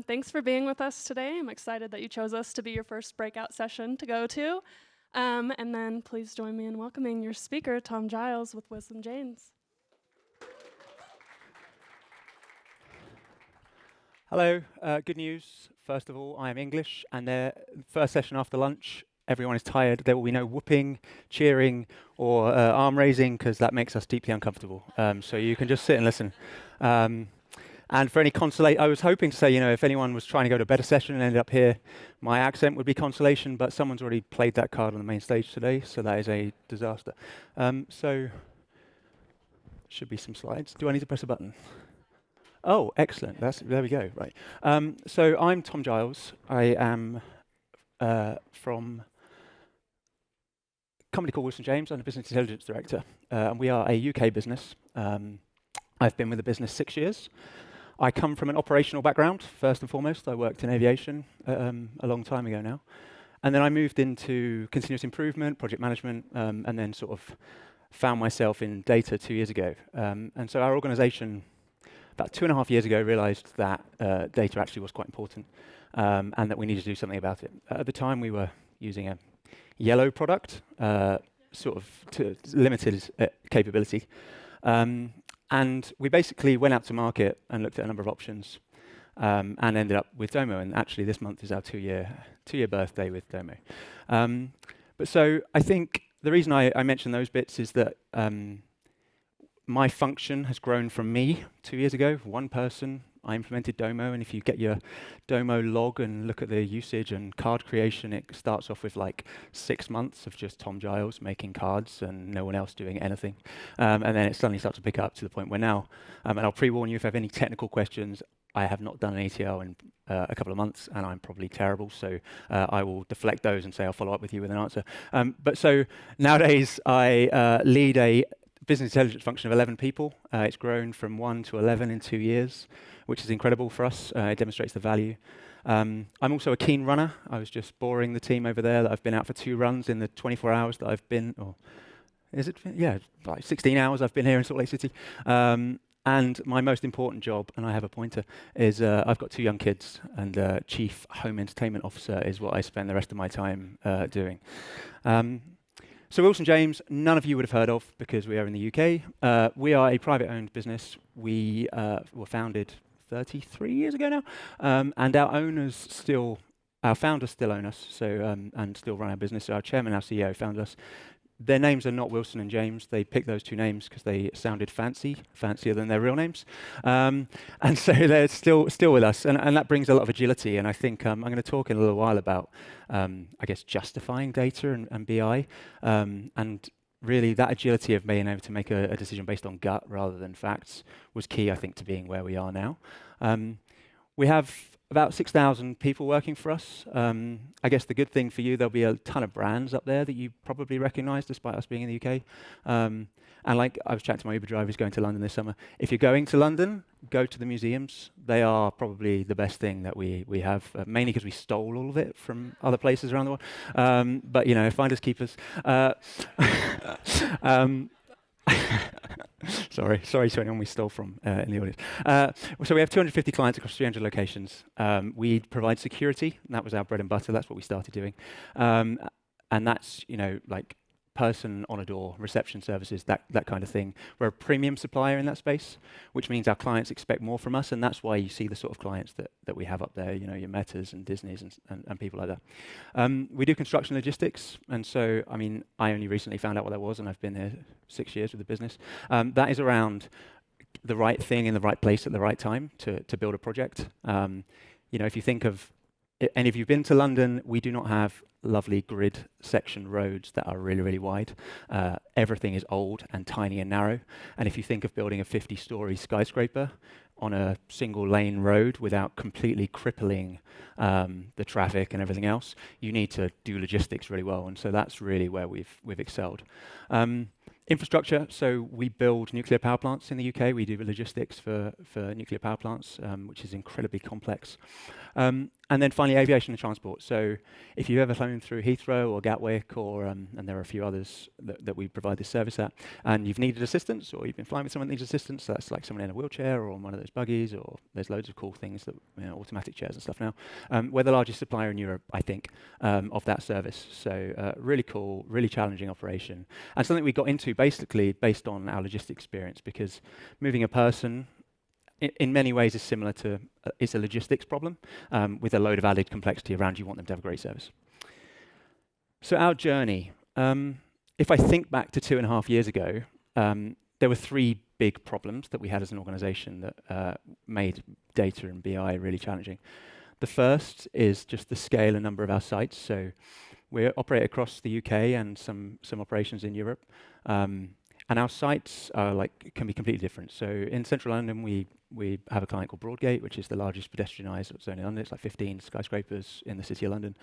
Thanks for being with us today. I'm excited that you chose us to be your first breakout session to go to. And then please join me in welcoming your speaker, Tom Giles with Wisdom James. Hello, good news. First of all, I am English, and the first session after lunch, everyone is tired. There will be no whooping, cheering, or arm raising, because that makes us deeply uncomfortable. So you can just sit and listen. And for any consolation, I was hoping to say, if anyone was trying to go to a better session and ended up here, my accent would be consolation, but someone's already played that card on the main stage today, so that is a disaster. So, should be some slides. Do I need to press a button? Oh, excellent. There we go. Right. So I'm Tom Giles. I am from a company called Wilson James. I'm the business intelligence director, and we are a UK business. I've been with the business 6 years. I come from an operational background, first and foremost. I worked in aviation a long time ago now. And then I moved into continuous improvement, project management, and then sort of found myself in data 2 years ago. And so our organization, about 2.5 years ago, realized that data actually was quite important, and that we needed to do something about it. At the time, we were using a yellow product, sort of to limited capability. And we basically went out to market and looked at a number of options, and ended up with Domo. And actually, this month is our two-year birthday with Domo. But so I think the reason I mention those bits is that my function has grown from me 2 years ago, one person. I implemented Domo, and if you get your Domo log and look at the usage and card creation, it starts off with like 6 months of just Tom Giles making cards and no one else doing anything. And then it suddenly starts to pick up to the point where now, and I'll pre-warn you if I have any technical questions, I have not done an ETL in a couple of months, and I'm probably terrible, so I will deflect those and say I'll follow up with you with an answer. But so nowadays I lead a business intelligence function of 11 people. It's grown from 1 to 11 in 2 years, which is incredible for us. It demonstrates the value. I'm also a keen runner. I was just boring the team over there that I've been out for 2 runs in the 24 hours that I've been, or is it? Yeah, like 16 hours I've been here in Salt Lake City. And my most important job, and I have a pointer, is I've got 2 young kids, and Chief Home Entertainment Officer is what I spend the rest of my time doing. So Wilson James, none of you would have heard of because we are in the UK. We are a private-owned business. We were founded 33 years ago now, and our founders still own us, so and still run our business. So our chairman, our CEO, founded us. Their names are not Wilson and James. They picked those 2 names because they sounded fancier than their real names. And so they're still with us. And that brings a lot of agility. And I think I'm going to talk in a little while about, I guess, justifying data and BI. And really that agility of being able to make a decision based on gut rather than facts was key, I think, to being where we are now. We have about 6,000 people working for us. I guess the good thing for you, there'll be a ton of brands up there that you probably recognize despite us being in the UK. And like I was chatting to my Uber driver who's going to London this summer. If you're going to London, go to the museums. They are probably the best thing that we have, mainly because we stole all of it from other places around the world. But, finders keepers. Sorry to anyone we stole from in the audience. So we have 250 clients across 300 locations. We provide security, and that was our bread and butter. That's what we started doing. And that's, like person on a door, reception services, that kind of thing. We're a premium supplier in that space, which means our clients expect more from us, and that's why you see the sort of clients that we have up there, your Metas and Disneys and people like that. We do construction logistics, and so, I only recently found out what that was, and I've been here 6 years with the business. That is around the right thing in the right place at the right time to build a project. If you think of, and if you've been to London, we do not have lovely grid section roads that are really, really wide. Everything is old and tiny and narrow. And if you think of building a 50-story skyscraper on a single lane road without completely crippling the traffic and everything else, you need to do logistics really well. And so that's really where we've excelled. Infrastructure, so we build nuclear power plants in the UK. We do logistics for nuclear power plants, which is incredibly complex. And And then finally, aviation and transport. So if you've ever flown through Heathrow or Gatwick, or and there are a few others that we provide this service at, and you've needed assistance, or you've been flying with someone that needs assistance, so that's like someone in a wheelchair or on one of those buggies, or there's loads of cool things that, automatic chairs and stuff now. We're the largest supplier in Europe, I think, of that service. So really cool, really challenging operation, and something we got into basically based on our logistics experience, because moving a person in many ways is similar to, it's a logistics problem with a load of added complexity around. You want them to have a great service. So our journey, if I think back to 2.5 years ago, there were 3 big problems that we had as an organization that made data and BI really challenging. The first is just the scale and number of our sites. So we operate across the UK and some operations in Europe. And our sites are can be completely different. So in central London, we have a client called Broadgate, which is the largest pedestrianised zone in London. It's like 15 skyscrapers in the city of London.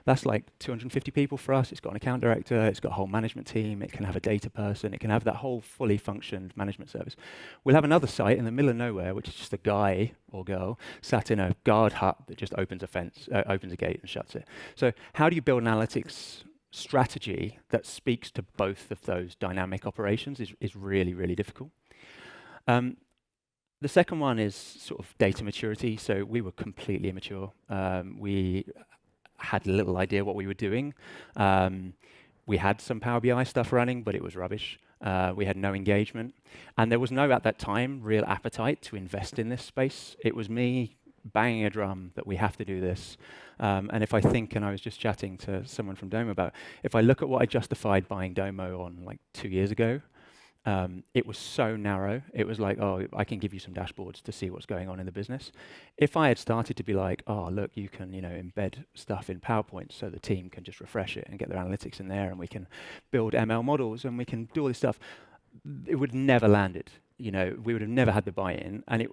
That's like 250 people for us. It's got an account director. It's got a whole management team. It can have a data person. It can have that whole fully functioned management service. We'll have another site in the middle of nowhere, which is just a guy or girl sat in a guard hut that just opens a gate and shuts it. So how do you build an analytics strategy that speaks to both of those dynamic operations is really, really difficult. The second one is sort of data maturity. So we were completely immature. We had little idea what we were doing. We had some Power BI stuff running, but it was rubbish. We had no engagement. And there was no, at that time, real appetite to invest in this space. It was me banging a drum that we have to do this. And if I think, and I was just chatting to someone from Domo about, if I look at what I justified buying Domo on 2 years ago, it was so narrow. It was like, oh, I can give you some dashboards to see what's going on in the business. If I had started to be like, oh, look, you can embed stuff in PowerPoint so the team can just refresh it and get their analytics in there, and we can build ML models and we can do all this stuff, it would never landed. We would have never had the buy-in. And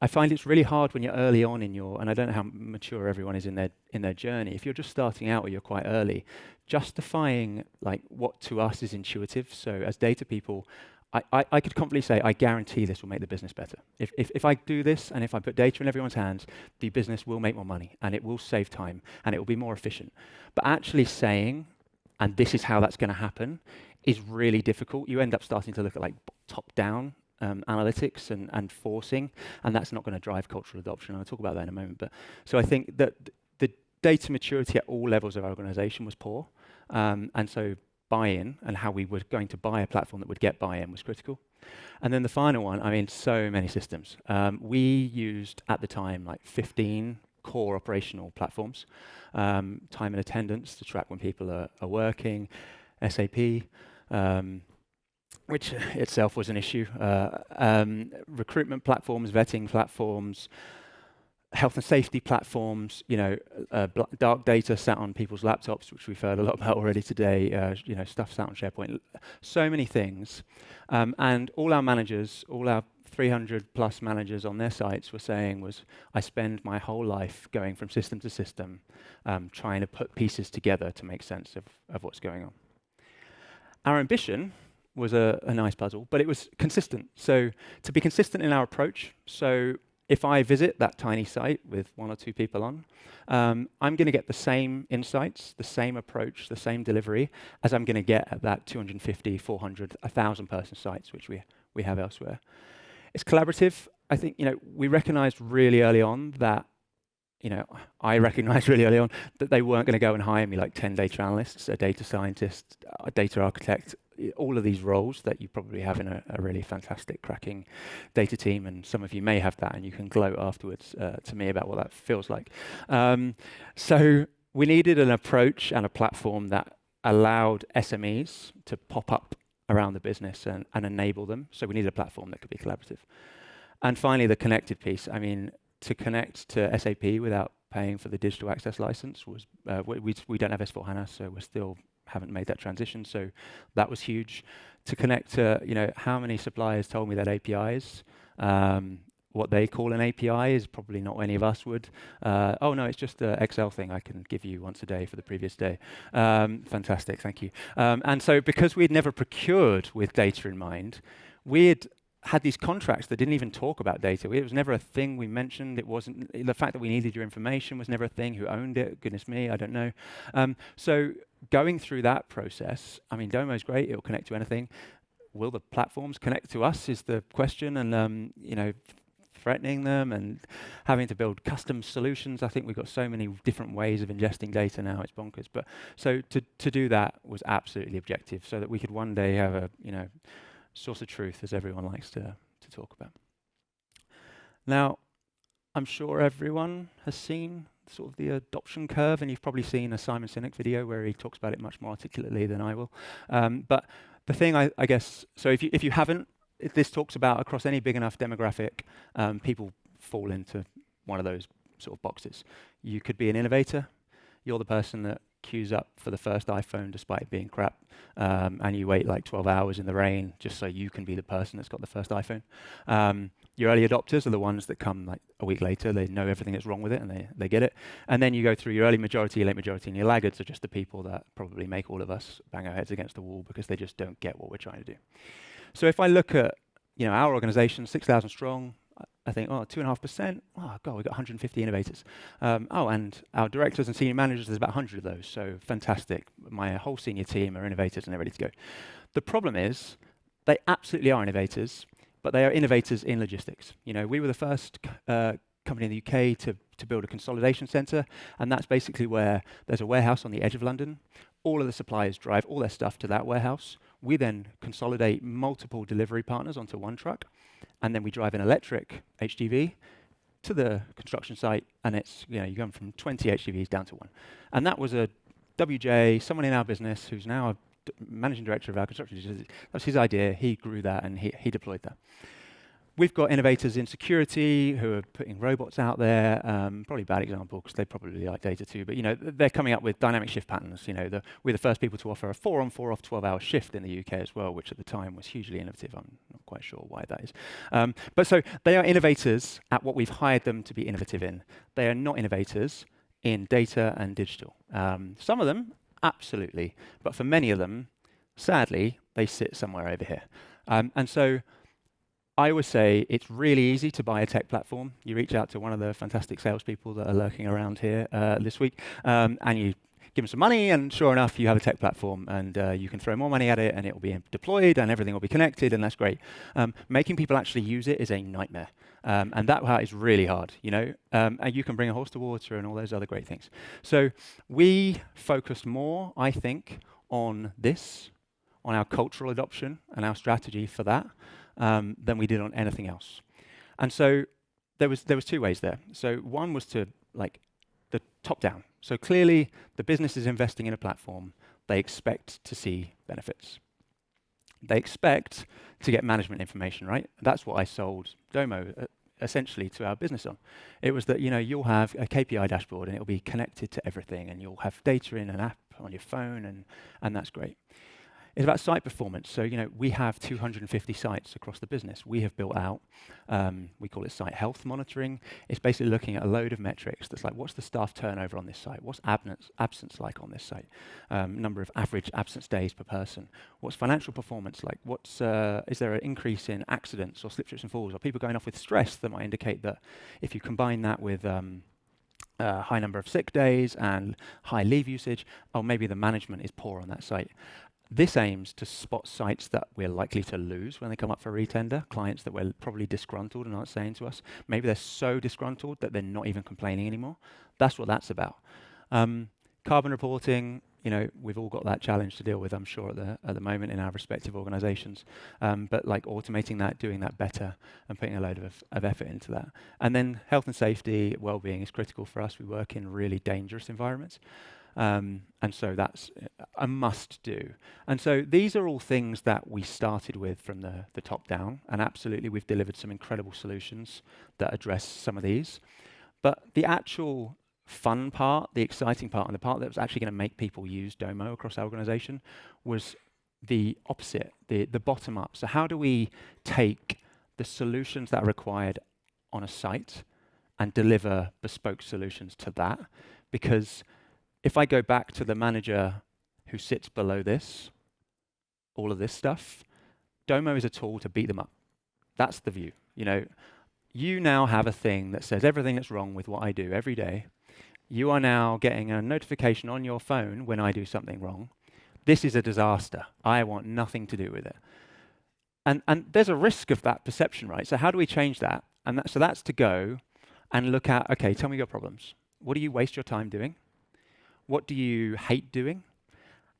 I find it's really hard when you're early on in and I don't know how mature everyone is in their journey. If you're just starting out or you're quite early, justifying what to us is intuitive. So as data people, I could confidently say, I guarantee this will make the business better. If I do this and if I put data in everyone's hands, the business will make more money and it will save time and it will be more efficient. But actually saying, and this is how that's going to happen, is really difficult. You end up starting to look at top-down analytics and forcing, and that's not going to drive cultural adoption. I'll talk about that in a moment. But so I think that the data maturity at all levels of our organization was poor, and so buy-in and how we were going to buy a platform that would get buy-in was critical. And then the final one, so many systems. We used at the time 15 core operational platforms, time and attendance to track when people are working, SAP, which itself was an issue, recruitment platforms, vetting platforms, health and safety platforms, dark data sat on people's laptops, which we've heard a lot about already today, stuff sat on SharePoint, so many things. And all our managers, all our 300 plus managers on their sites were saying I spend my whole life going from system to system, trying to put pieces together to make sense of what's going on. Our ambition was a nice puzzle, but it was consistent. So to be consistent in our approach, so if I visit that tiny site with 1 or 2 people on, I'm going to get the same insights, the same approach, the same delivery as I'm going to get at that 250, 400, 1,000 person sites, which we have elsewhere. It's collaborative. I think we recognized really early on that I recognized really early on that they weren't going to go and hire me 10 data analysts, a data scientist, a data architect, all of these roles that you probably have in a really fantastic, cracking data team, and some of you may have that, and you can gloat afterwards to me about what that feels like. So we needed an approach and a platform that allowed SMEs to pop up around the business and enable them. So we needed a platform that could be collaborative. And finally, the connected piece. To connect to SAP without paying for the digital access license was, we don't have S4HANA, so we still haven't made that transition. So that was huge. To connect to, how many suppliers told me that APIs, what they call an API is probably not any of us would. Oh no, it's just an Excel thing I can give you once a day for the previous day. Fantastic, thank you. And so because we'd never procured with data in mind, we'd had these contracts that didn't even talk about data. It was never a thing we mentioned. It wasn't, the fact that we needed your information was never a thing. Who owned it? Goodness me, I don't know. So going through that process, I mean, Domo's great. It'll connect to anything. Will the platforms connect to us is the question, and threatening them and having to build custom solutions. I think we've got so many different ways of ingesting data now, it's bonkers. But so to do that was absolutely objective, so that we could one day have a source of truth, as everyone likes to talk about. Now, I'm sure everyone has seen sort of the adoption curve, and you've probably seen a Simon Sinek video where he talks about it much more articulately than I will. But the thing I guess, so if you haven't, this talks about across any big enough demographic, people fall into one of those sort of boxes. You could be an innovator. You're the person that queues up for the first iPhone despite it being crap, and you wait like 12 hours in the rain just so you can be the person that's got the first iPhone. Your early adopters are the ones that come like a week later. They know everything that's wrong with it, and they get it. And then you go through your early majority, your late majority, and your laggards are just the people that probably make all of us bang our heads against the wall because they just don't get what we're trying to do. So if I look at our organization, 6,000 strong, I think, 2.5%. Oh, God, we've got 150 innovators. And our directors and senior managers, there's about 100 of those. So fantastic. My whole senior team are innovators and they're ready to go. The problem is they absolutely are innovators, but they are innovators in logistics. We were the first company in the UK to build a consolidation center, and that's basically where there's a warehouse on the edge of London. All of the suppliers drive all their stuff to that warehouse. We then consolidate multiple delivery partners onto one truck, and then we drive an electric HGV to the construction site, and it's, you're going from 20 HGVs down to one. And that was a WJ, someone in our business who's now a managing director of our construction. That's his idea. He grew that, and he deployed that. We've got innovators in security who are putting robots out there. Probably a bad example because they probably like data too. But they're coming up with dynamic shift patterns. We're the first people to offer a 4-on, 4-off, 12-hour shift in the UK as well, which at the time was hugely innovative. I'm not quite sure why that is. But so they are innovators at what we've hired them to be innovative in. They are not innovators in data and digital. Some of them, absolutely. But for many of them, sadly, they sit somewhere over here. And so I always say it's really easy to buy a tech platform. You reach out to one of the fantastic salespeople that are lurking around here this week, and you give them some money, and sure enough, you have a tech platform, and you can throw more money at it, and it will be deployed, and everything will be connected, and that's great. Making people actually use it is a nightmare, and that part is really hard, and you can bring a horse to water and all those other great things. So we focused more, I think, on our cultural adoption and our strategy for that, than we did on anything else. And so there was two ways there. So one was to the top down. So clearly the business is investing in a platform. They expect to see benefits. They expect to get management information, right? That's what I sold Domo essentially to our business on. It was that you'll have a KPI dashboard and it'll be connected to everything, and you'll have data in an app on your phone, and that's great. It's about site performance. So, we have 250 sites across the business. We have built out, we call it site health monitoring. It's basically looking at a load of metrics that's like, what's the staff turnover on this site? What's absence like on this site? Number of average absence days per person. What's financial performance like? Is there an increase in accidents or slip, trips and falls? Are people going off with stress that might indicate that if you combine that with high number of sick days and high leave usage, maybe the management is poor on that site. This aims to spot sites that we're likely to lose when they come up for retender, clients that we're probably disgruntled and aren't saying to us. Maybe they're so disgruntled that they're not even complaining anymore. That's what that's about. Carbon reporting, we've all got that challenge to deal with, I'm sure, at the moment in our respective organizations. But automating that, doing that better, and putting a load of effort into that. And then health and safety, well-being is critical for us. We work in really dangerous environments. And so that's a must do. And so these are all things that we started with from the top down, and absolutely we've delivered some incredible solutions that address some of these. But the actual fun part, the exciting part, and the part that was actually going to make people use Domo across our organization was the opposite, the bottom up. So how do we take the solutions that are required on a site and deliver bespoke solutions to that? Because if I go back to the manager who sits below this, all of this stuff, Domo is a tool to beat them up. That's the view. You now have a thing that says everything that's wrong with what I do every day. You are now getting a notification on your phone when I do something wrong. This is a disaster. I want nothing to do with it. And there's a risk of that perception, right? So how do we change that? So that's to go and look at, okay, tell me your problems. What do you waste your time doing? What do you hate doing?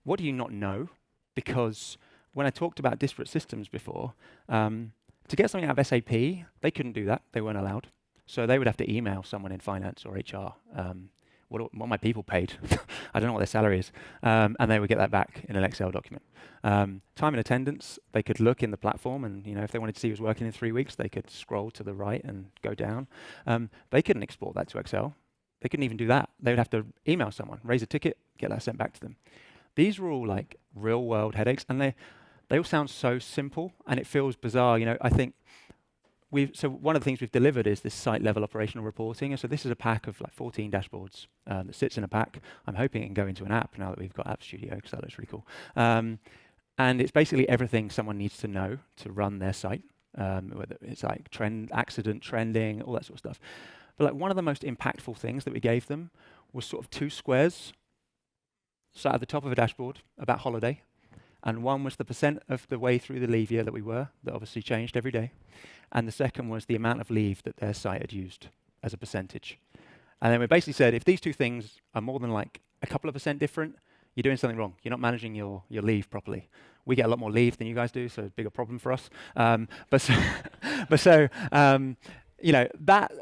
What do you not know? Because when I talked about disparate systems before, to get something out of SAP, they couldn't do that. They weren't allowed. So they would have to email someone in finance or HR what my people paid. I don't know what their salary is. And they would get that back in an Excel document. Time and attendance, they could look in the platform and if they wanted to see who was working in 3 weeks, they could scroll to the right and go down. They couldn't export that to Excel. They couldn't even do that. They would have to email someone, raise a ticket, get that sent back to them. These were all like real world headaches, and they all sound so simple, and it feels bizarre. I think so one of the things we've delivered is this site level operational reporting. And so this is a pack of like 14 dashboards that sits in a pack. I'm hoping it can go into an app now that we've got App Studio, because that looks really cool. And it's basically everything someone needs to know to run their site, whether it's like accident trending, all that sort of stuff. But like one of the most impactful things that we gave them was sort of 2 squares sat at the top of a dashboard about holiday. And one was the percent of the way through the leave year that we were, that obviously changed every day. And the second was the amount of leave that their site had used as a percentage. And then we basically said, if these 2 things are more than like a couple of percent different, you're doing something wrong. You're not managing your leave properly. We get a lot more leave than you guys do, so it's a bigger problem for us. That,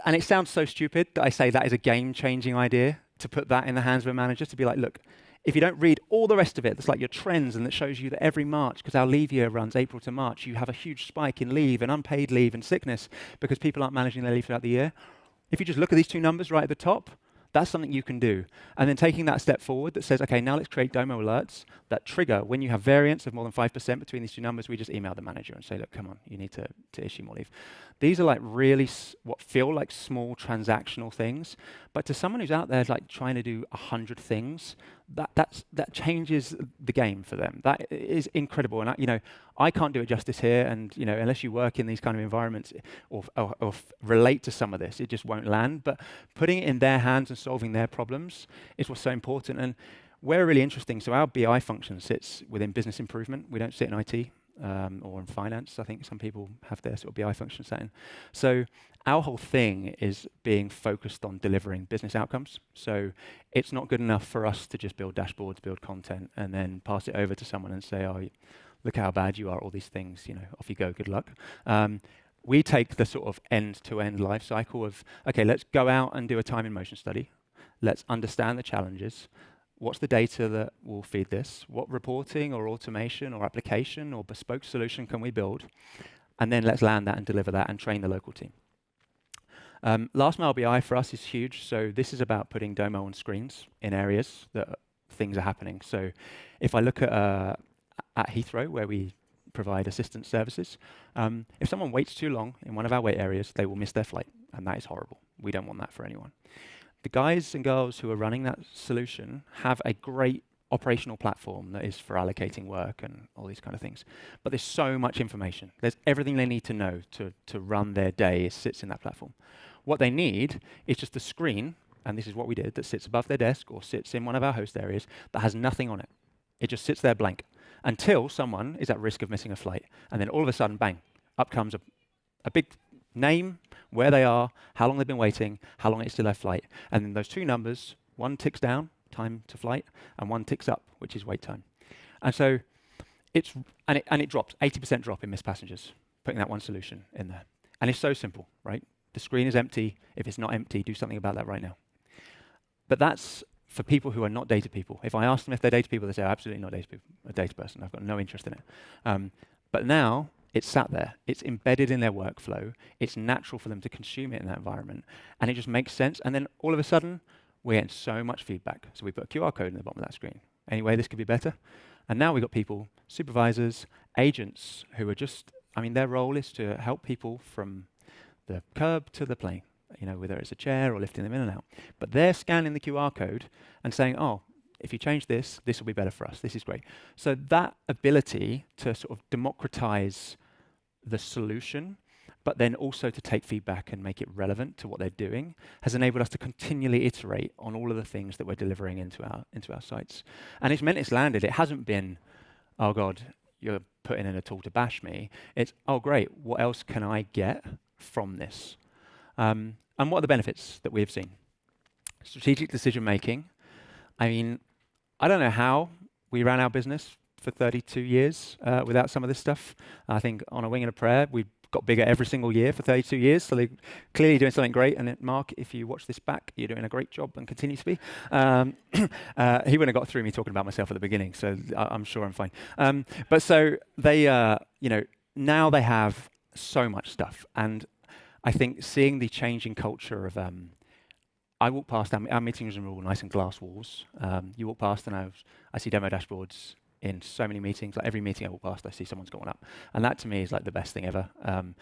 and it sounds so stupid that I say that is a game-changing idea, to put that in the hands of a manager, to be like, look, if you don't read all the rest of it, that's like your trends, and that shows you that every March, because our leave year runs April to March, you have a huge spike in leave and unpaid leave and sickness because people aren't managing their leave throughout the year. If you just look at these 2 numbers right at the top, that's something you can do. And then taking that step forward that says, okay, now let's create Domo alerts that trigger when you have variance of more than 5% between these 2 numbers. We just email the manager and say, look, come on, you need to issue more leave. These are like really what feel like small transactional things, but to someone who's out there like trying to do 100 things, that changes the game for them. That is incredible. And I can't do it justice here. And unless you work in these kind of environments or relate to some of this, it just won't land. But putting it in their hands and solving their problems is what's so important. And we're really interesting. So our BI function sits within business improvement. We don't sit in IT or in finance. I think some people have their sort of BI function set in. So our whole thing is being focused on delivering business outcomes. So it's not good enough for us to just build dashboards, build content, and then pass it over to someone and say, oh, look how bad you are, all these things, off you go, good luck. We take the sort of end-to-end life cycle of, okay, let's go out and do a time in motion study. Let's understand the challenges. What's the data that will feed this? What reporting or automation or application or bespoke solution can we build? And then let's land that and deliver that and train the local team. Last mile BI for us is huge. So this is about putting Domo on screens in areas that things are happening. So if I look at Heathrow, where we provide assistance services, if someone waits too long in one of our wait areas, they will miss their flight. And that is horrible. We don't want that for anyone. The guys and girls who are running that solution have a great operational platform that is for allocating work and all these kind of things. But there's so much information. There's everything they need to know to run their day sits in that platform. What they need is just a screen, and this is what we did, that sits above their desk or sits in one of our host areas that has nothing on it. It just sits there blank until someone is at risk of missing a flight. And then all of a sudden, bang, up comes a big name, where they are, how long they've been waiting, how long it's till their flight. And then those 2 numbers, one ticks down, time to flight, and one ticks up, which is wait time. And so it drops, 80% drop in missed passengers, putting that one solution in there. And it's so simple, right? The screen is empty. If it's not empty, do something about that right now. But that's for people who are not data people. If I ask them if they're data people, they say, absolutely not a data person. I've got no interest in it. But now, it's sat there. It's embedded in their workflow. It's natural for them to consume it in that environment. And it just makes sense. And then all of a sudden, we're getting so much feedback. So we put a QR code in the bottom of that screen. Anyway, this could be better. And now we've got people, supervisors, agents, who are just, their role is to help people from the curb to the plane, whether it's a chair or lifting them in and out. But they're scanning the QR code and saying, oh, if you change this, this will be better for us. This is great. So that ability to sort of democratize the solution but then also to take feedback and make it relevant to what they're doing, has enabled us to continually iterate on all of the things that we're delivering into our sites. And it's meant it's landed. It hasn't been, oh God, you're putting in a tool to bash me. It's, oh great, what else can I get from this? And what are the benefits that we've seen? Strategic decision making. I mean, I don't know how we ran our business for 32 years without some of this stuff. I think on a wing and a prayer, we got bigger every single year for 32 years. So they're clearly doing something great. And Mark, if you watch this back, you're doing a great job and continue to be. He wouldn't have got through me talking about myself at the beginning, so I'm sure I'm fine. But so they, now they have so much stuff. And I think seeing the changing culture of, I walk past, our meeting rooms are all nice and glass walls. You walk past and I see demo dashboards in so many meetings. Like every meeting I walk past, I see someone's got one up. And that to me is like the best thing ever. And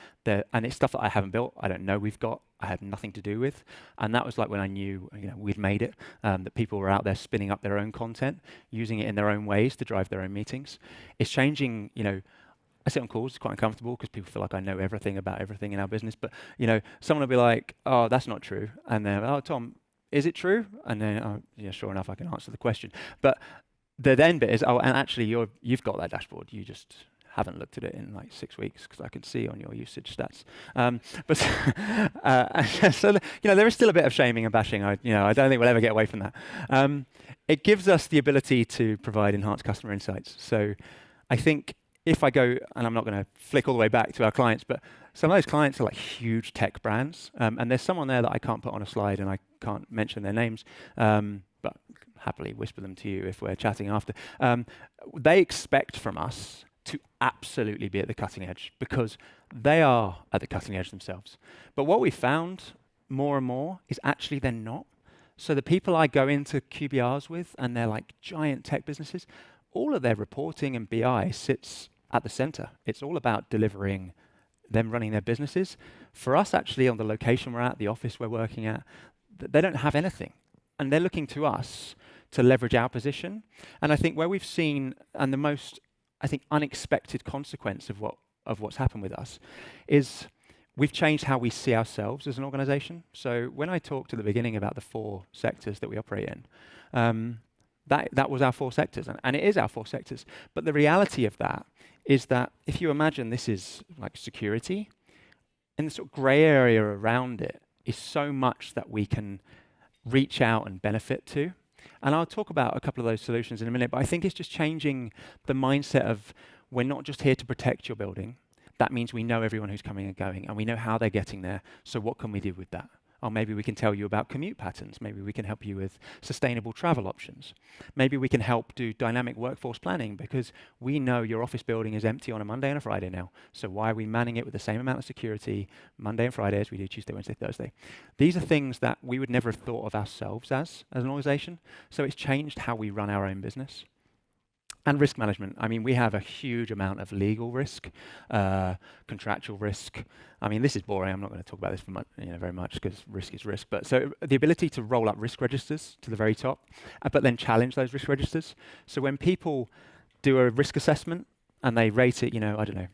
it's stuff that I haven't built, I don't know we've got, I had nothing to do with. And that was like when I knew we'd made it, that people were out there spinning up their own content, using it in their own ways to drive their own meetings. It's changing, I sit on calls, it's quite uncomfortable because people feel like I know everything about everything in our business. But, someone will be like, oh, that's not true. And then, oh, Tom, is it true? And then, oh, yeah, sure enough, I can answer the question. But the then bit is, oh, and actually you've got that dashboard. You just haven't looked at it in like 6 weeks because I can see on your usage stats. So there is still a bit of shaming and bashing. I don't think we'll ever get away from that. It gives us the ability to provide enhanced customer insights. So I think if I go, and I'm not going to flick all the way back to our clients, but some of those clients are like huge tech brands, and there's someone there that I can't put on a slide and I can't mention their names, but happily whisper them to you if we're chatting after. They expect from us to absolutely be at the cutting edge because they are at the cutting edge themselves. But what we found more and more is actually they're not. So the people I go into QBRs with, and they're like giant tech businesses, all of their reporting and BI sits at the center. It's all about delivering them running their businesses. For us, actually, on the location we're at, the office we're working at, they don't have anything. And they're looking to us to leverage our position. And I think where we've seen, and the most, I think, unexpected consequence of what's happened with us is we've changed how we see ourselves as an organization. So when I talked at the beginning about the 4 sectors that we operate in, that was our 4 sectors, and it is our 4 sectors. But the reality of that is that if you imagine this is like security, and the sort of grey area around it is so much that we can reach out and benefit to. And I'll talk about a couple of those solutions in a minute, but I think it's just changing the mindset of we're not just here to protect your building. That means we know everyone who's coming and going, and we know how they're getting there. So what can we do with that? Or maybe we can tell you about commute patterns. Maybe we can help you with sustainable travel options. Maybe we can help do dynamic workforce planning because we know your office building is empty on a Monday and a Friday now. So why are we manning it with the same amount of security Monday and Friday as we do Tuesday, Wednesday, Thursday? These are things that we would never have thought of ourselves as an organization. So it's changed how we run our own business. And risk management. I mean, we have a huge amount of legal risk, contractual risk. I mean, this is boring. I'm not going to talk about this very much because risk is risk. But so the ability to roll up risk registers to the very top, but then challenge those risk registers. So when people do a risk assessment and they rate it, I don't know,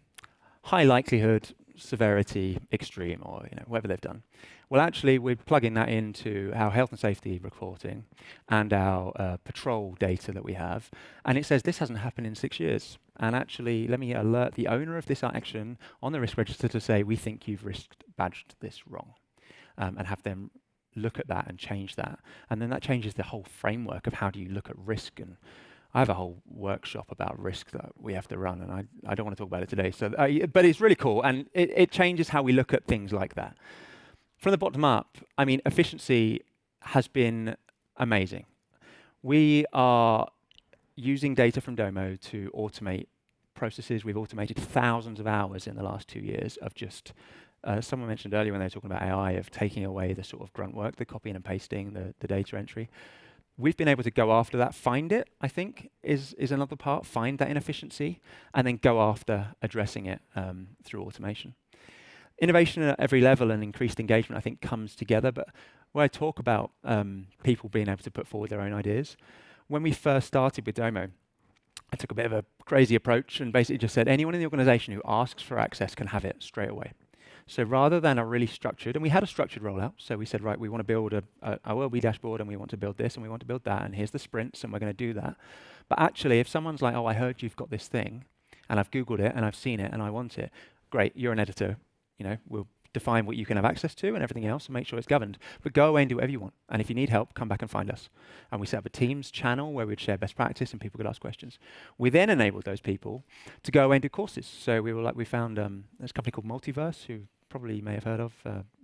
high likelihood, severity, extreme, or whatever they've done. Well, actually, we're plugging that into our health and safety reporting and our patrol data that we have, and it says this hasn't happened in 6 years. And actually, let me alert the owner of this action on the risk register to say we think you've risk badged this wrong, and have them look at that and change that. And then that changes the whole framework of how do you look at risk. And I have a whole workshop about risk that we have to run, and I don't want to talk about it today. So, but it's really cool, and it changes how we look at things like that. From the bottom up, I mean, efficiency has been amazing. We are using data from Domo to automate processes. We've automated thousands of hours in the last 2 years of just, someone mentioned earlier when they were talking about AI, of taking away the sort of grunt work, the copying and pasting, the data entry. We've been able to go after that, find it, I think, is another part, find that inefficiency, and then go after addressing it through automation. Innovation at every level and increased engagement, I think, comes together. But when I talk about people being able to put forward their own ideas, when we first started with Domo, I took a bit of a crazy approach and basically just said anyone in the organization who asks for access can have it straight away. So rather than a really structured, and we had a structured rollout, so we said, right, we want to build a OLB dashboard, and we want to build this, and we want to build that, and here's the sprints, and we're going to do that. But actually, if someone's like, oh, I heard you've got this thing, and I've Googled it, and I've seen it, and I want it, great, you're an editor, we'll define what you can have access to and everything else and make sure it's governed. But go away and do whatever you want. And if you need help, come back and find us. And we set up a Teams channel where we'd share best practice and people could ask questions. We then enabled those people to go away and do courses. So we found there's a company called Multiverse, who probably you may have heard of,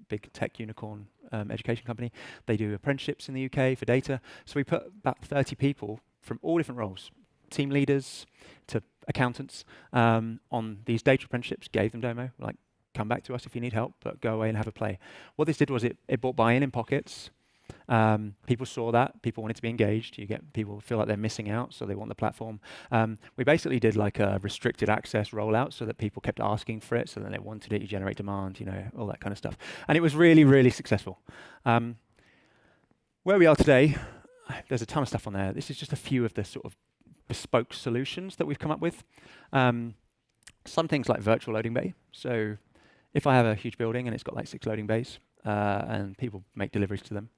big tech unicorn education company. They do apprenticeships in the UK for data. So we put about 30 people from all different roles, team leaders to accountants, on these data apprenticeships, gave them Domo, like, come back to us if you need help, but go away and have a play. What this did was it brought buy-in in pockets. People saw that. People wanted to be engaged. You get people feel like they're missing out, so they want the platform. We basically did like a restricted access rollout so that people kept asking for it, so then they wanted it. You generate demand, all that kind of stuff. And it was really, really successful. Where we are today, there's a ton of stuff on there. This is just a few of the sort of bespoke solutions that we've come up with. Some things like virtual loading bay. So if I have a huge building and it's got like 6 loading bays and people make deliveries to them,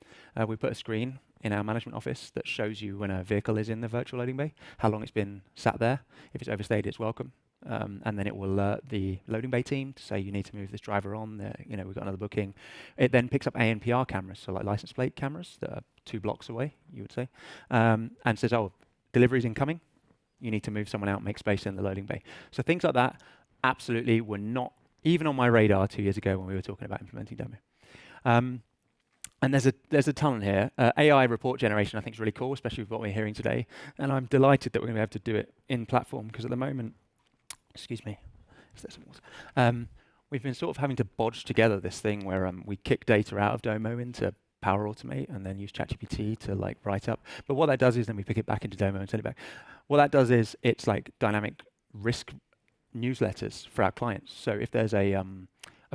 we put a screen in our management office that shows you when a vehicle is in the virtual loading bay, how long it's been sat there. If it's overstayed, it's welcome. And then it will alert the loading bay team to say you need to move this driver on. We've got another booking. It then picks up ANPR cameras, so like license plate cameras that are 2 blocks away, you would say, and says, oh, delivery's incoming. You need to move someone out, make space in the loading bay. So things like that absolutely were not even on my radar 2 years ago when we were talking about implementing Domo. And there's a ton here. AI report generation I think is really cool, especially with what we're hearing today. And I'm delighted that we're going to be able to do it in platform, because at the moment, excuse me, is there some water? We've been sort of having to bodge together this thing where we kick data out of Domo into Power Automate and then use ChatGPT to like write up. But what that does is then we pick it back into Domo and send it back. What that does is it's like dynamic risk newsletters for our clients. So if there's a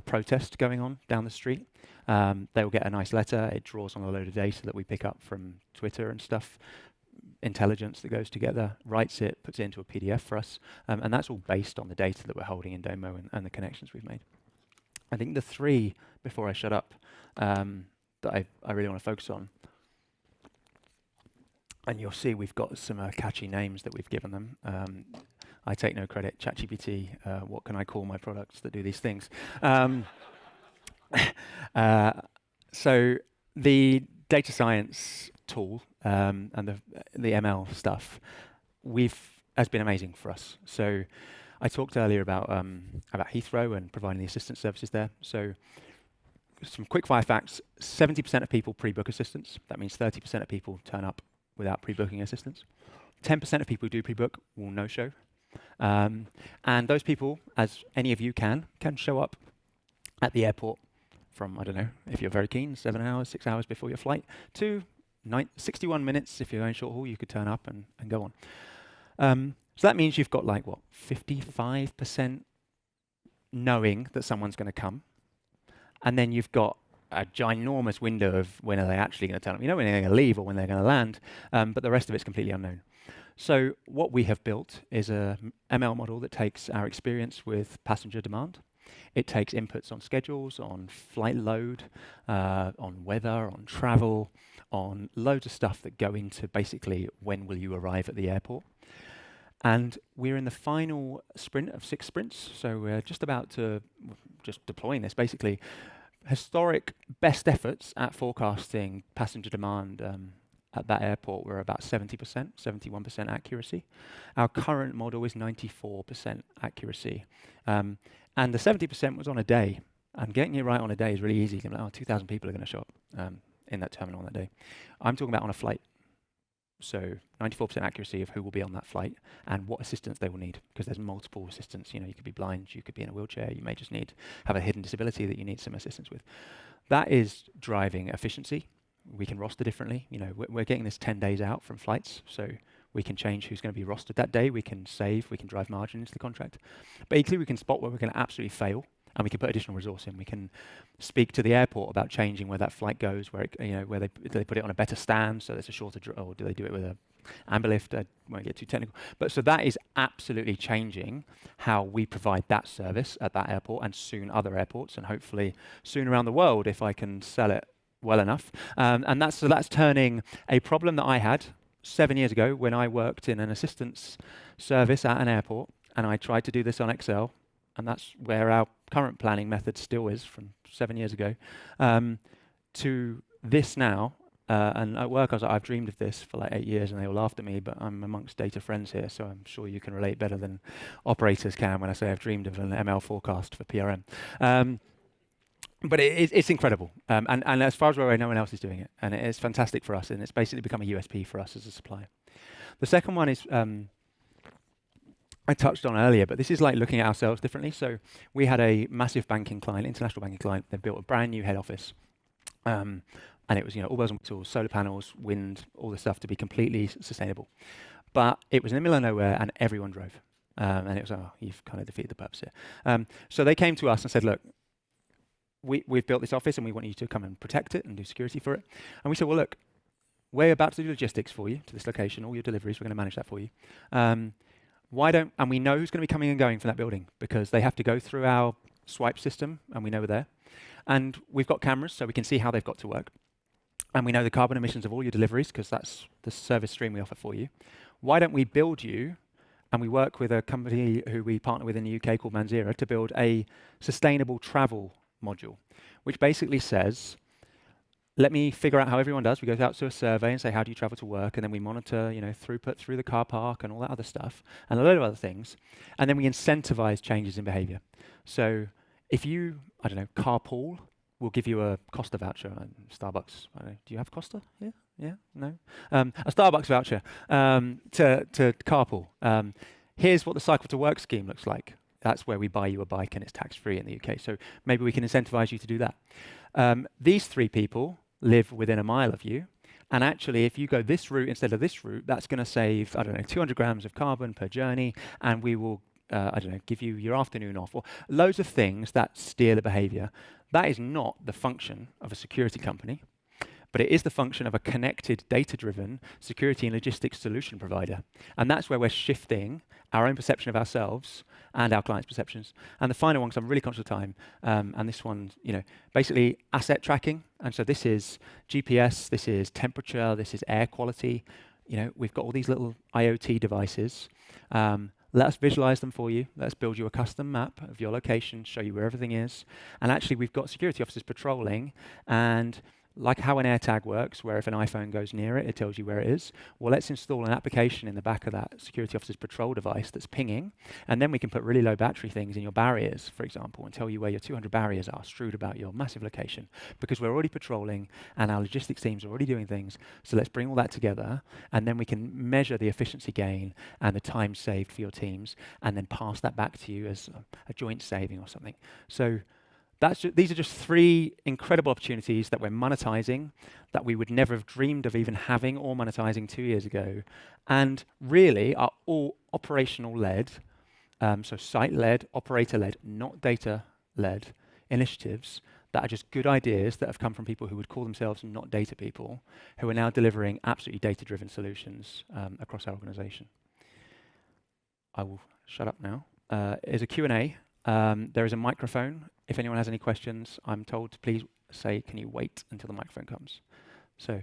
protest going on down the street, they will get a nice letter. It draws on a load of data that we pick up from Twitter and stuff, intelligence that goes together, writes it, puts it into a PDF for us, and that's all based on the data that we're holding in Domo and the connections we've made. I think the 3, before I shut up, that I really want to focus on, and you'll see we've got some catchy names that we've given them. I take no credit. ChatGPT, what can I call my products that do these things? So the data science tool and the ML stuff has been amazing for us. So I talked earlier about Heathrow and providing the assistance services there. So some quick fire facts: 70% of people pre-book assistance. That means 30% of people turn up without pre-booking assistance. 10% of people who do pre-book will no-show. And those people, as any of you can show up at the airport from, I don't know, if you're very keen, 7 hours, 6 hours before your flight, to 61 minutes if you're going short haul, you could turn up and go on. So that means you've got like, 55% knowing that someone's going to come. And then you've got a ginormous window of when are they actually going to turn up. You know when they're going to leave or when they're going to land, but the rest of it's completely unknown. So what we have built is a ML model that takes our experience with passenger demand. It takes inputs on schedules, on flight load, on weather, on travel, on loads of stuff that go into basically when will you arrive at the airport. And we're in the final sprint of 6 sprints, so we're just about to just deploying this basically. Historic best efforts at forecasting passenger demand at that airport were about 70%, 71% accuracy. Our current model is 94% accuracy. And the 70% was on a day. And getting it right on a day is really easy. You can be like, 2,000 people are going to show up in that terminal on that day. I'm talking about on a flight. So 94% accuracy of who will be on that flight and what assistance they will need, because there's multiple assistance. You could be blind, you could be in a wheelchair, you may just have a hidden disability that you need some assistance with. That is driving efficiency. We can roster differently. We're getting this 10 days out from flights, so we can change who's going to be rostered that day. We can save, we can drive margin into the contract. But equally, we can spot where we're going to absolutely fail and we can put additional resource in. We can speak to the airport about changing where that flight goes, where where they put it on a better stand, so there's a shorter, or do they do it with a amber lift? I won't get too technical, but so that is absolutely changing how we provide that service at that airport, and soon other airports, and hopefully soon around the world if I can sell it well enough. And that's turning a problem that I had 7 years ago when I worked in an assistance service at an airport, and I tried to do this on Excel, and that's where our current planning method still is from 7 years ago, to this now. And at work, I was like, I've dreamed of this for like 8 years, and they all laughed at me, but I'm amongst data friends here, so I'm sure you can relate better than operators can when I say I've dreamed of an ML forecast for PRM. But it's incredible. And as far as we're aware, no one else is doing it. And it is fantastic for us, and it's basically become a USP for us as a supplier. The second one is, I touched on earlier, but this is like looking at ourselves differently. So we had a massive banking client, international banking client. They built a brand new head office. And it was, all bells and whistles, solar panels, wind, all this stuff to be completely sustainable. But it was in the middle of nowhere, and everyone drove. And it was, you've kind of defeated the purpose here. So they came to us and said, look, we've built this office, and we want you to come and protect it and do security for it. And we said, well, look, we're about to do logistics for you to this location, all your deliveries, we're going to manage that for you. And we know who's going to be coming and going from that building, because they have to go through our swipe system, and we know we're there. And we've got cameras, so we can see how they've got to work. And we know the carbon emissions of all your deliveries, because that's the service stream we offer for you. Why don't we build you, and we work with a company who we partner with in the UK called Manzera to build a sustainable travel module, which basically says, let me figure out how everyone does. We go out to a survey and say, how do you travel to work? And then we monitor, throughput through the car park and all that other stuff, and a load of other things. And then we incentivize changes in behavior. So if you, carpool, we'll give you a Costa voucher. Starbucks, do you have Costa here? Yeah? No? A Starbucks voucher to carpool. Here's what the cycle to work scheme looks like. That's where we buy you a bike, and it's tax-free in the UK. So maybe we can incentivize you to do that. These 3 people live within a mile of you. And actually, if you go this route instead of this route, that's going to save, 200 grams of carbon per journey, and we will, give you your afternoon off, or loads of things that steer the behavior. That is not the function of a security company, but it is the function of a connected, data-driven security and logistics solution provider. And that's where we're shifting our own perception of ourselves and our clients' perceptions. And the final one, because I'm really conscious of time, and this one, basically asset tracking. And so this is GPS, this is temperature, this is air quality. We've got all these little IoT devices. Let us visualize them for you. Let us build you a custom map of your location, show you where everything is. And actually, we've got security officers patrolling, and like how an AirTag works, where if an iPhone goes near it, it tells you where it is. Well, let's install an application in the back of that security officer's patrol device that's pinging, and then we can put really low battery things in your barriers, for example, and tell you where your 200 barriers are strewed about your massive location, because we're already patrolling and our logistics teams are already doing things. So let's bring all that together, and then we can measure the efficiency gain and the time saved for your teams, and then pass that back to you as a joint saving or something. So these are just 3 incredible opportunities that we're monetizing that we would never have dreamed of even having or monetizing 2 years ago, and really are all operational-led, so site-led, operator-led, not data-led initiatives that are just good ideas that have come from people who would call themselves not data people, who are now delivering absolutely data-driven solutions across our organization. I will shut up now. There's a Q&A. There is a microphone. If anyone has any questions, I'm told to please say, can you wait until the microphone comes? So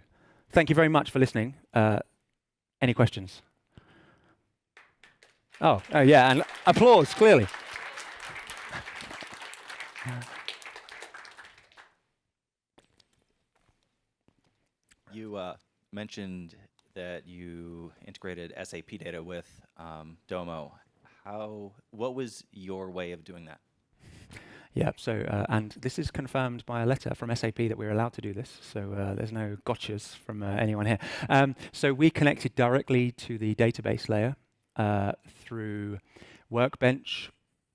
thank you very much for listening. Any questions? Oh, yeah, and applause, clearly. You mentioned that you integrated SAP data with Domo. What was your way of doing that? Yeah, so, and this is confirmed by a letter from SAP that we're allowed to do this, so there's no gotchas from anyone here. So we connected directly to the database layer through Workbench,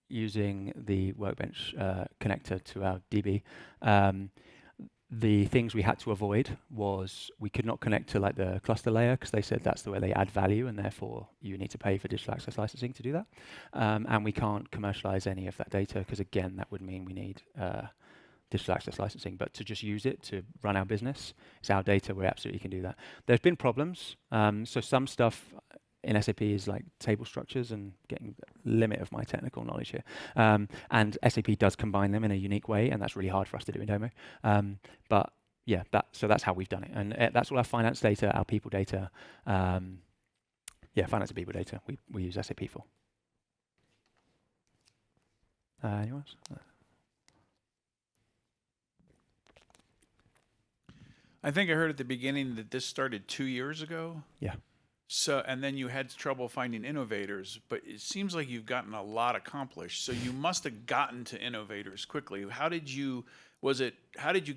using the Workbench connector to our DB. the things we had to avoid was we could not connect to like the cluster layer because they said that's the way they add value and therefore you need to pay for digital access licensing to do that. And we can't commercialize any of that data because again, that would mean we need digital access licensing. But to just use it to run our business, it's our data, we absolutely can do that. There's been problems. So some stuff in SAP is like table structures and getting the limit of my technical knowledge here. And SAP does combine them in a unique way, and that's really hard for us to do in Domo. But yeah, so that's how we've done it. And that's all our finance data, our people data. Finance and people data we use SAP for. Anyone else? I think I heard at the beginning that this started 2 years ago. Yeah. So, and then you had trouble finding innovators, but it seems like you've gotten a lot accomplished. So you must have gotten to innovators quickly. How did you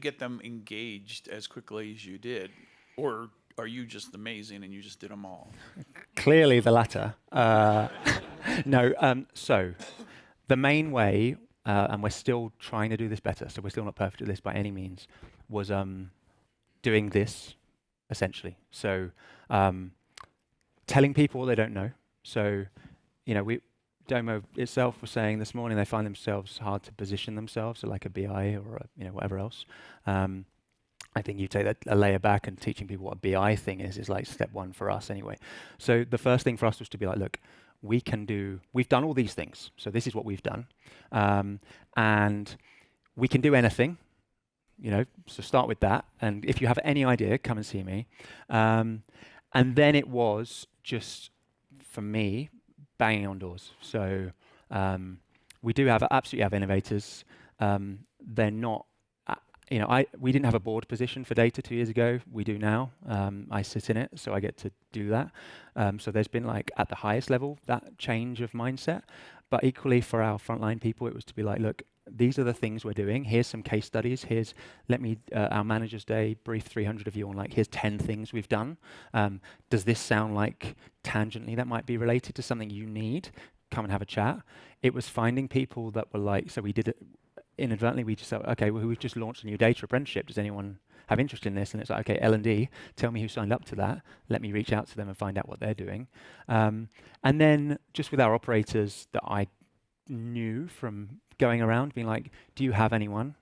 get them engaged as quickly as you did? Or are you just amazing and you just did them all? Clearly the latter. No, so the main way, and we're still trying to do this better, so we're still not perfect at this by any means, was doing this, essentially. So telling people what they don't know. So, Domo itself was saying this morning they find themselves hard to position themselves, so like a BI or whatever else. I think you take that a layer back and teaching people what a BI thing is like step one for us anyway. So the first thing for us was to be like, look, we've done all these things. So this is what we've done. And we can do anything, so start with that. And if you have any idea, come and see me. And then it was just, for me, banging on doors. So we do absolutely have innovators. They're not, we didn't have a board position for data 2 years ago. We do now. I sit in it, so I get to do that. So there's been at the highest level, that change of mindset. But equally for our frontline people, it was to be like, look, these are the things we're doing. Here's some case studies. Our manager's day, brief 300 of you on here's 10 things we've done. Does this sound like tangentially that might be related to something you need? Come and have a chat. It was finding people that were so we did it inadvertently. We just said, okay, well, we've just launched a new data apprenticeship. Does anyone have interest in this? And it's like, okay, L&D, tell me who signed up to that. Let me reach out to them and find out what they're doing. And then just with our operators that I knew from going around being like, do you have anyone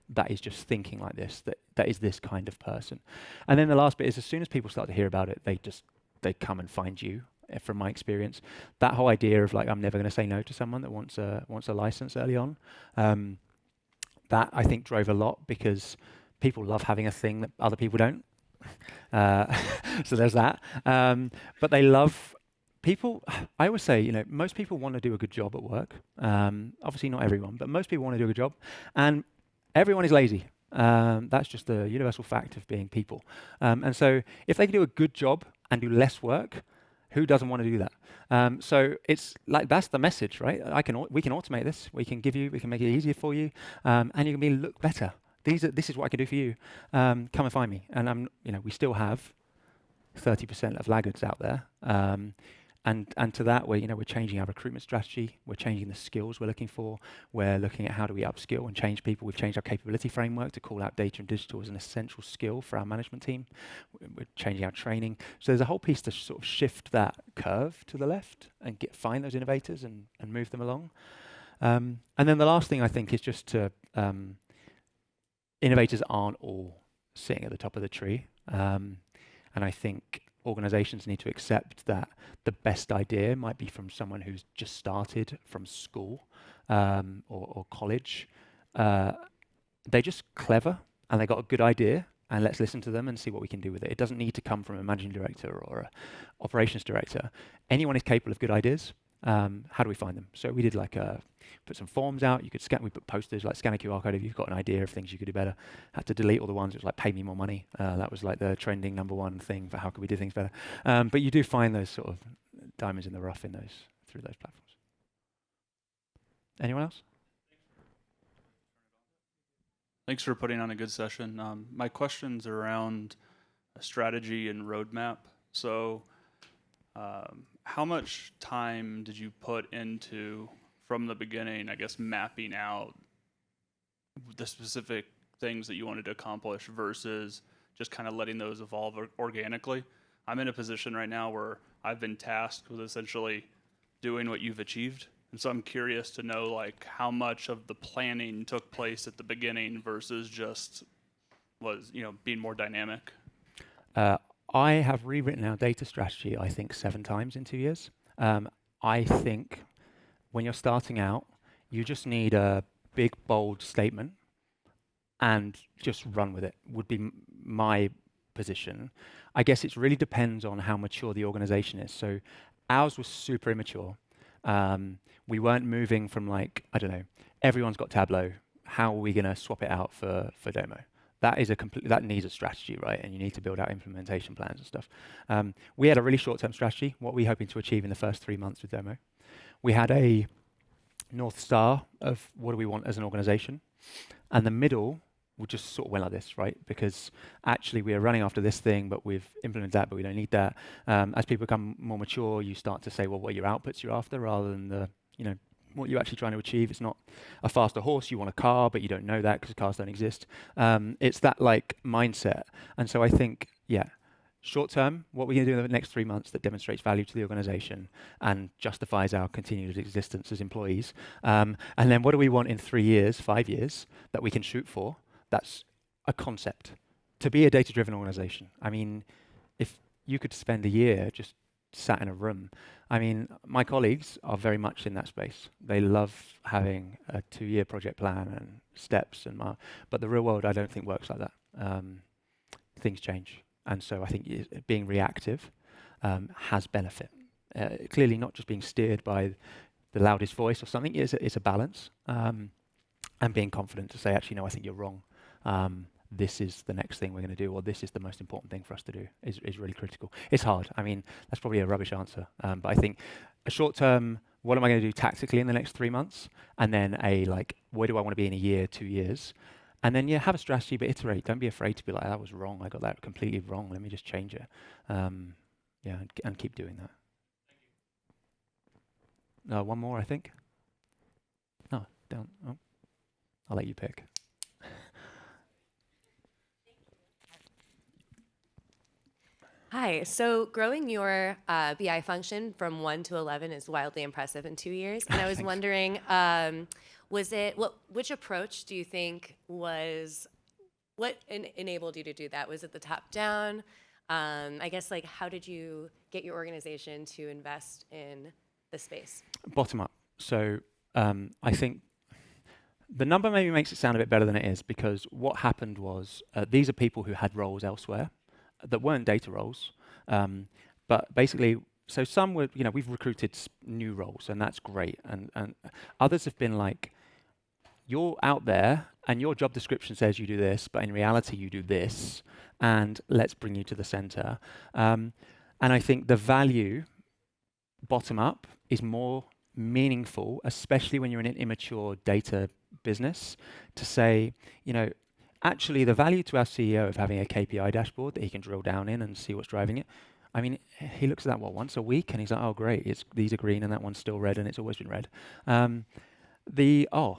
that is just thinking like this, that is this kind of person? And then the last bit is as soon as people start to hear about it, they come and find you. From my experience, that whole idea of I'm never going to say no to someone that wants a license early on, that I think drove a lot because people love having a thing that other people don't. So there's that. But they love people. I always say, most people want to do a good job at work. Obviously not everyone, but most people want to do a good job. And everyone is lazy. That's just the universal fact of being people. And so if they can do a good job and do less work, who doesn't want to do that? So it's that's the message, right? We can automate this. We can make it easier for you, and you can look better. This is what I can do for you. Come and find me. And we still have 30% of laggards out there. And to that, we're changing our recruitment strategy. We're changing the skills we're looking for. We're looking at how do we upskill and change people. We've changed our capability framework to call out data and digital as an essential skill for our management team. We're changing our training. So there's a whole piece to sort of shift that curve to the left and find those innovators and move them along. And then the last thing I think is just to innovators aren't all sitting at the top of the tree. And I think organizations need to accept that the best idea might be from someone who's just started from school or college. They're just clever and they got a good idea, and let's listen to them and see what we can do with it. It doesn't need to come from a managing director or an operations director. Anyone is capable of good ideas. How do we find them? So we did put some forms out. You could scan. We put posters scan a QR code if you've got an idea of things you could do better. Had to delete all the ones. It was pay me more money. That was the trending #1 thing for how could we do things better. But you do find those sort of diamonds in the rough through those platforms. Anyone else? Thanks for putting on a good session. My question's around a strategy and roadmap. So how much time did you put into, from the beginning, I guess, mapping out the specific things that you wanted to accomplish versus just kind of letting those evolve organically. I'm in a position right now where I've been tasked with essentially doing what you've achieved. And so I'm curious to know like how much of the planning took place at the beginning versus just was, being more dynamic. I have rewritten our data strategy, I think, 7 times in 2 years. I think when you're starting out, you just need a big, bold statement and just run with it, would be my position. I guess it really depends on how mature the organization is. So ours was super immature. We weren't moving from like, I don't know, everyone's got Tableau. How are we going to swap it out for Domo? That is that needs a strategy, right? And you need to build out implementation plans and stuff. We had a really short-term strategy. What were we hoping to achieve in the first 3 months with Domo? We had a North Star of what do we want as an organization. And the middle would just sort of went like this, right? Because actually we are running after this thing, but we've implemented that, but we don't need that. As people become more mature, you start to say, well, what are your outputs you're after rather than the, what you're actually trying to achieve. It's not a faster horse, you want a car, but you don't know that because cars don't exist. It's that like mindset. And so I think, short term, what we're going to do in the next 3 months that demonstrates value to the organization and justifies our continued existence as employees. And then what do we want in 3 years, 5 years that we can shoot for? That's a concept. To be a data-driven organization, I mean, if you could spend a year just sat in a room, I mean, my colleagues are very much in that space. They love having a 2-year project plan and steps, but the real world I don't think works like that. Things change. And so I think being reactive has benefit. Clearly not just being steered by the loudest voice or something, it's a balance. And being confident to say, actually, no, I think you're wrong. This is the next thing we're going to do, or this is the most important thing for us to do, is really critical. It's hard. I mean, that's probably a rubbish answer. But I think a short term, what am I going to do tactically in the next 3 months? And then where do I want to be in a year, 2 years? And then, have a strategy, but iterate. Don't be afraid to be like, that was wrong. I got that completely wrong. Let me just change it. And keep doing that. One more, I think. No, don't. Oh, I'll let you pick. Hi. So growing your BI function from 1 to 11 is wildly impressive in 2 years. And I was wondering, which approach do you think what enabled you to do that? Was it the top down? I guess how did you get your organization to invest in the space? Bottom up. So I think the number maybe makes it sound a bit better than it is, because what happened was these are people who had roles elsewhere that weren't data roles, but basically, so some were, we've recruited new roles, and that's great, and others have been like, you're out there, and your job description says you do this, but in reality you do this, and let's bring you to the center. And I think the value, bottom up, is more meaningful, especially when you're in an immature data business, to say, actually, the value to our CEO of having a KPI dashboard that he can drill down in and see what's driving it. I mean, he looks at that, once a week, and he's like, oh, great, these are green and that one's still red and it's always been red.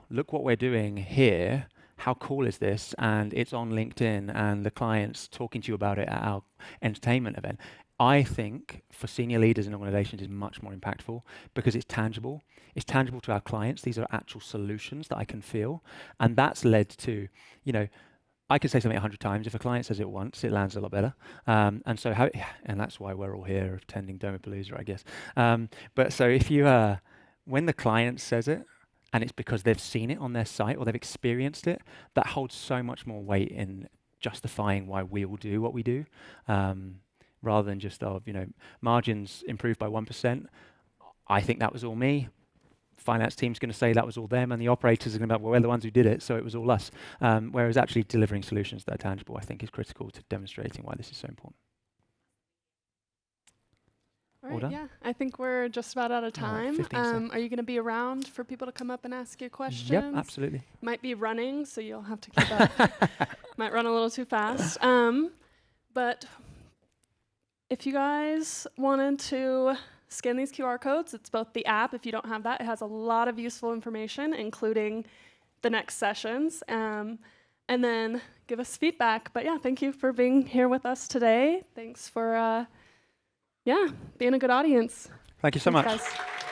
Look what we're doing here. How cool is this? And it's on LinkedIn and the client's talking to you about it at our entertainment event. I think for senior leaders in organizations is much more impactful because it's tangible. It's tangible to our clients. These are actual solutions that I can feel. And that's led to, I can say something 100 times. If a client says it once, it lands a lot better. And that's why we're all here attending Domopalooza, I guess. But so if when the client says it, and it's because they've seen it on their site or they've experienced it, that holds so much more weight in justifying why we will do what we do, rather than just, margins improved by 1%. I think that was all me. Finance team's going to say that was all them, and the operators are going to be like, well, we're the ones who did it, so it was all us. Whereas actually delivering solutions that are tangible, I think, is critical to demonstrating why this is so important. All right, yeah, I think we're just about out of time. 15 seconds. Are you going to be around for people to come up and ask you questions? Yep, absolutely. Might be running, so you'll have to keep up. Might run a little too fast. But if you guys wanted to scan these QR codes, it's both the app. If you don't have that, it has a lot of useful information, including the next sessions. And and then give us feedback. But yeah, thank you for being here with us today. Thanks for being a good audience. Thank you so Thanks, much. guys.